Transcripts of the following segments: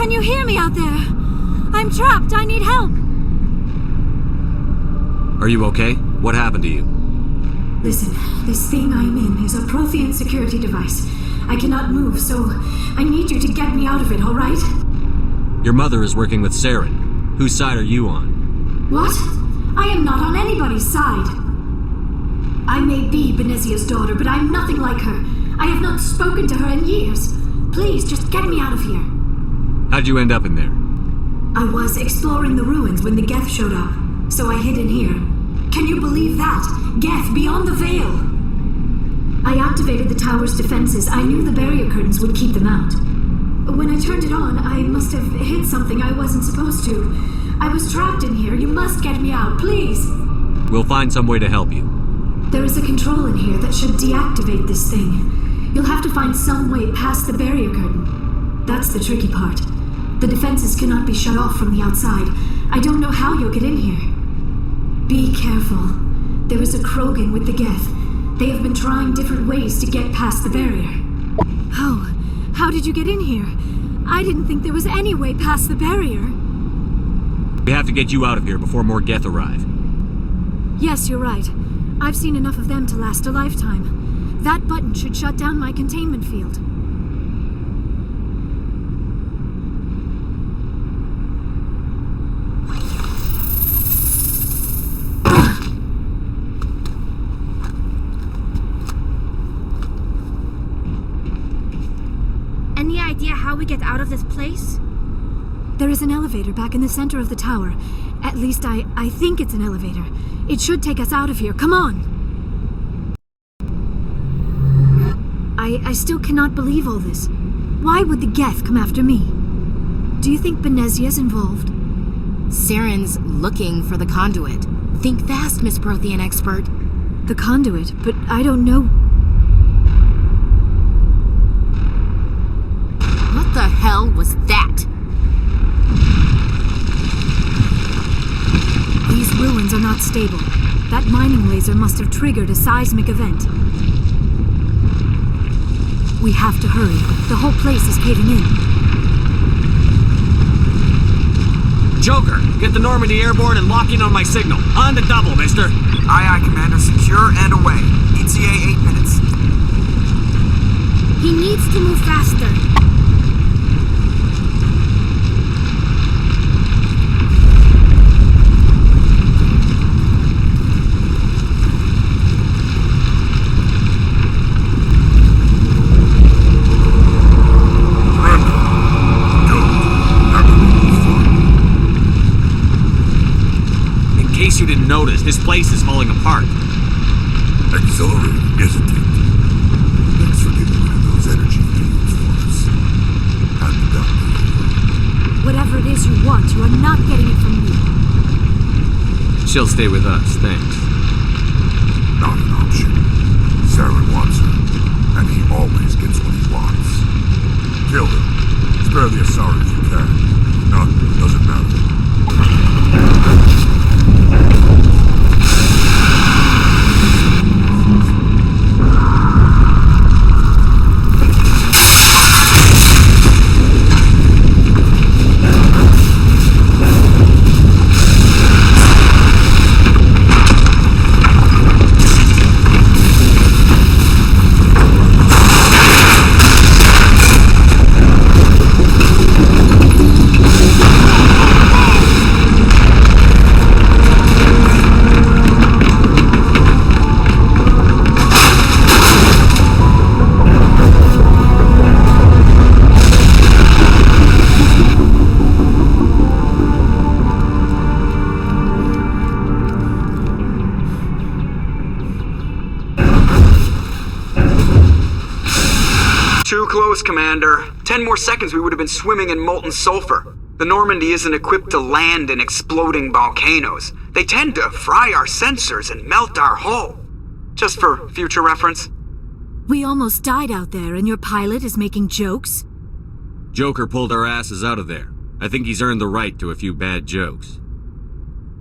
Can you hear me out there? I'm trapped. I need help. Are you okay? What happened to you? Listen, this thing I'm in is a Prothean security device. I cannot move, so I need you to get me out of it, all right? Your mother is working with Saren. Whose side are you on? What? I am not on anybody's side. I may be Benezia's daughter, but I'm nothing like her. I have not spoken to her in years. Please, just get me out of here. How'd you end up in there? I was exploring the ruins when the Geth showed up, so I hid in here. Can you believe that? Geth beyond the veil! I activated the tower's defenses. I knew the barrier curtains would keep them out. When I turned it on, I must have hit something I wasn't supposed to. I was trapped in here. You must get me out, please! We'll find some way to help you. There is a control in here that should deactivate this thing. You'll have to find some way past the barrier curtain. That's the tricky part. The defenses cannot be shut off from the outside. I don't know how you'll get in here. Be careful. There is a Krogan with the Geth. They have been trying different ways to get past the barrier. How did you get in here? I didn't think there was any way past the barrier. We have to get you out of here before more Geth arrive. Yes, you're right. I've seen enough of them to last a lifetime. That button should shut down my containment field. Any idea how we get out of this place? There is an elevator back in the center of the tower. At least I think it's an elevator. It should take us out of here. Come on! I still cannot believe all this. Why would the Geth come after me? Do you think Benezia's involved? Saren's looking for the conduit. Think fast, Miss Prothean expert. The conduit, but I don't know. What the hell was that? These ruins are not stable. That mining laser must have triggered a seismic event. We have to hurry. The whole place is caving in. Joker, get the Normandy airborne and lock in on my signal. On the double, mister. Aye, aye, Commander. Secure and away. ETA 8 minutes. He needs to move faster. You didn't notice, this place is falling apart. Exhilarating, isn't it? Thanks for getting rid of those energy fields for us. Hand the doctor over. Whatever it is you want, you are not getting it from me. She'll stay with us, thanks. Not an option. Saren wants her, and he always gets what he wants. Kill him. Spare the Asari if you can. None, doesn't matter. Too close, Commander. 10 more seconds we would have been swimming in molten sulfur. The Normandy isn't equipped to land in exploding volcanoes. They tend to fry our sensors and melt our hull. Just for future reference. We almost died out there, and your pilot is making jokes? Joker pulled our asses out of there. I think he's earned the right to a few bad jokes.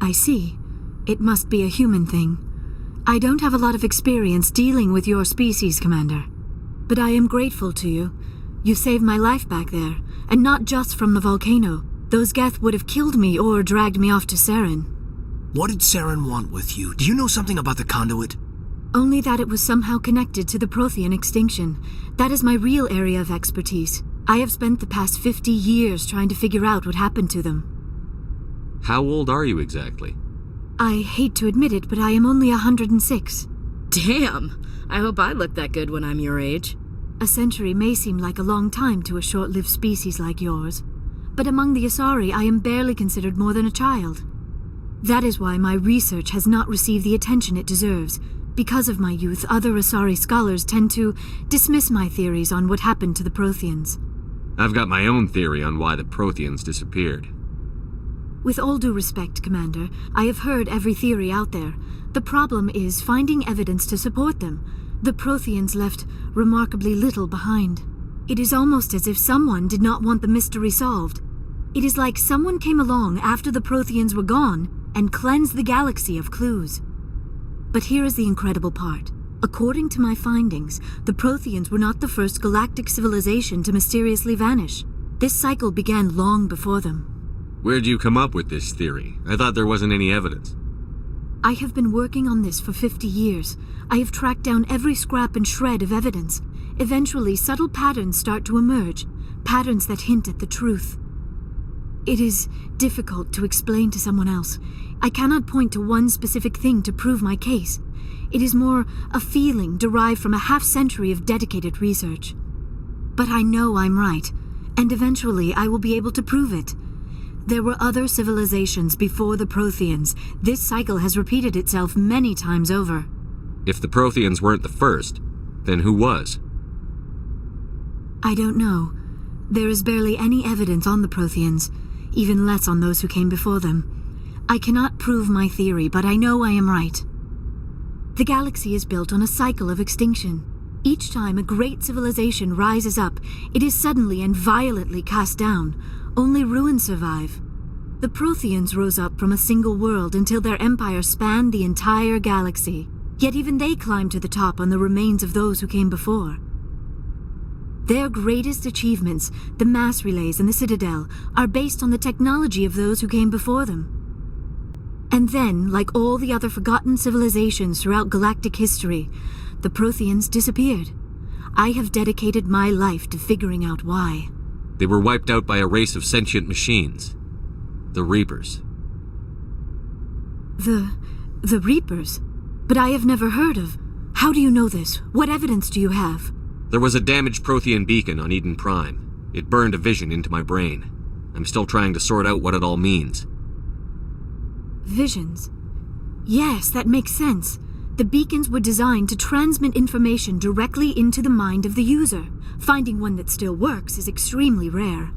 I see. It must be a human thing. I don't have a lot of experience dealing with your species, Commander. But I am grateful to you. You saved my life back there, and not just from the volcano. Those Geth would have killed me or dragged me off to Saren. What did Saren want with you? Do you know something about the conduit? Only that it was somehow connected to the Prothean extinction. That is my real area of expertise. I have spent the past 50 years trying to figure out what happened to them. How old are you exactly? I hate to admit it, but I am only 106. Damn! I hope I look that good when I'm your age. A century may seem like a long time to a short-lived species like yours, but among the Asari I am barely considered more than a child. That is why my research has not received the attention it deserves. Because of my youth, other Asari scholars tend to dismiss my theories on what happened to the Protheans. I've got my own theory on why the Protheans disappeared. With all due respect, Commander, I have heard every theory out there. The problem is finding evidence to support them. The Protheans left remarkably little behind. It is almost as if someone did not want the mystery solved. It is like someone came along after the Protheans were gone and cleansed the galaxy of clues. But here is the incredible part. According to my findings, the Protheans were not the first galactic civilization to mysteriously vanish. This cycle began long before them. Where'd you come up with this theory? I thought there wasn't any evidence. I have been working on this for 50 years. I have tracked down every scrap and shred of evidence. Eventually, subtle patterns start to emerge, patterns that hint at the truth. It is difficult to explain to someone else. I cannot point to one specific thing to prove my case. It is more a feeling derived from a half-century of dedicated research. But I know I'm right, and eventually I will be able to prove it. There were other civilizations before the Protheans. This cycle has repeated itself many times over. If the Protheans weren't the first, then who was? I don't know. There is barely any evidence on the Protheans, even less on those who came before them. I cannot prove my theory, but I know I am right. The galaxy is built on a cycle of extinction. Each time a great civilization rises up, it is suddenly and violently cast down. Only ruins survive. The Protheans rose up from a single world until their empire spanned the entire galaxy. Yet even they climbed to the top on the remains of those who came before. Their greatest achievements, the mass relays and the Citadel, are based on the technology of those who came before them. And then, like all the other forgotten civilizations throughout galactic history, the Protheans disappeared. I have dedicated my life to figuring out why. They were wiped out by a race of sentient machines. The Reapers. The Reapers? But I have never heard of. How do you know this? What evidence do you have? There was a damaged Prothean beacon on Eden Prime. It burned a vision into my brain. I'm still trying to sort out what it all means. Visions? Yes, that makes sense. The beacons were designed to transmit information directly into the mind of the user. Finding one that still works is extremely rare.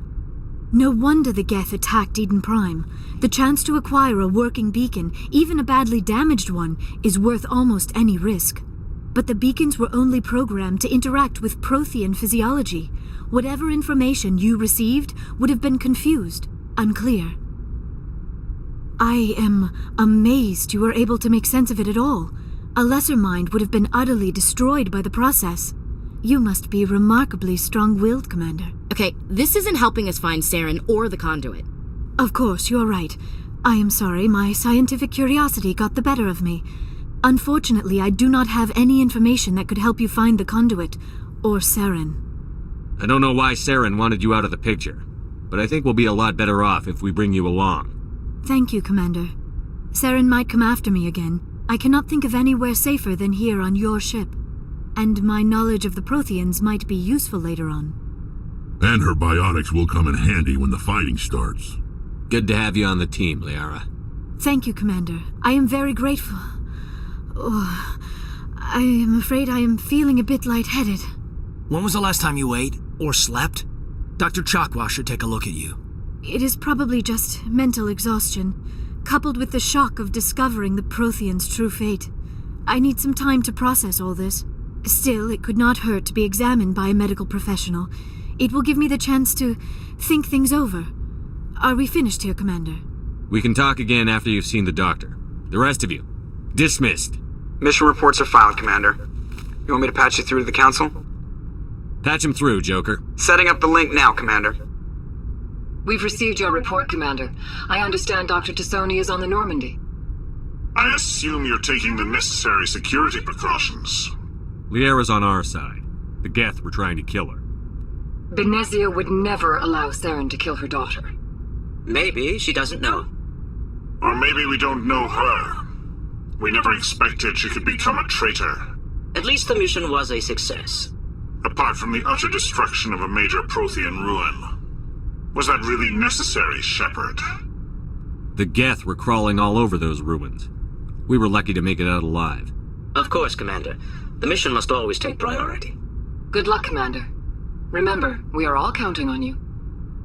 No wonder the Geth attacked Eden Prime. The chance to acquire a working beacon, even a badly damaged one, is worth almost any risk. But the beacons were only programmed to interact with Prothean physiology. Whatever information you received would have been confused, unclear. I am amazed you were able to make sense of it at all. A lesser mind would have been utterly destroyed by the process. You must be remarkably strong-willed, Commander. Okay, this isn't helping us find Saren or the conduit. Of course, you're right. I am sorry, my scientific curiosity got the better of me. Unfortunately, I do not have any information that could help you find the conduit, or Saren. I don't know why Saren wanted you out of the picture, but I think we'll be a lot better off if we bring you along. Thank you, Commander. Saren might come after me again. I cannot think of anywhere safer than here on your ship. And my knowledge of the Protheans might be useful later on. And her biotics will come in handy when the fighting starts. Good to have you on the team, Liara. Thank you, Commander. I am very grateful. Oh, I am afraid I am feeling a bit lightheaded. When was the last time you ate or slept? Dr. Chakwa should take a look at you. It is probably just mental exhaustion, coupled with the shock of discovering the Protheans' true fate. I need some time to process all this. Still, it could not hurt to be examined by a medical professional. It will give me the chance to think things over. Are we finished here, Commander? We can talk again after you've seen the doctor. The rest of you, dismissed. Mission reports are filed, Commander. You want me to patch you through to the Council? Patch him through, Joker. Setting up the link now, Commander. We've received your report, Commander. I understand Dr. Tassoni is on the Normandy. I assume you're taking the necessary security precautions. Liara's on our side. The Geth were trying to kill her. Benezia would never allow Saren to kill her daughter. Maybe she doesn't know. Or maybe we don't know her. We never expected she could become a traitor. At least the mission was a success. Apart from the utter destruction of a major Prothean ruin. Was that really necessary, Shepard? The Geth were crawling all over those ruins. We were lucky to make it out alive. Of course, Commander. The mission must always take priority. Good luck, Commander. Remember, we are all counting on you.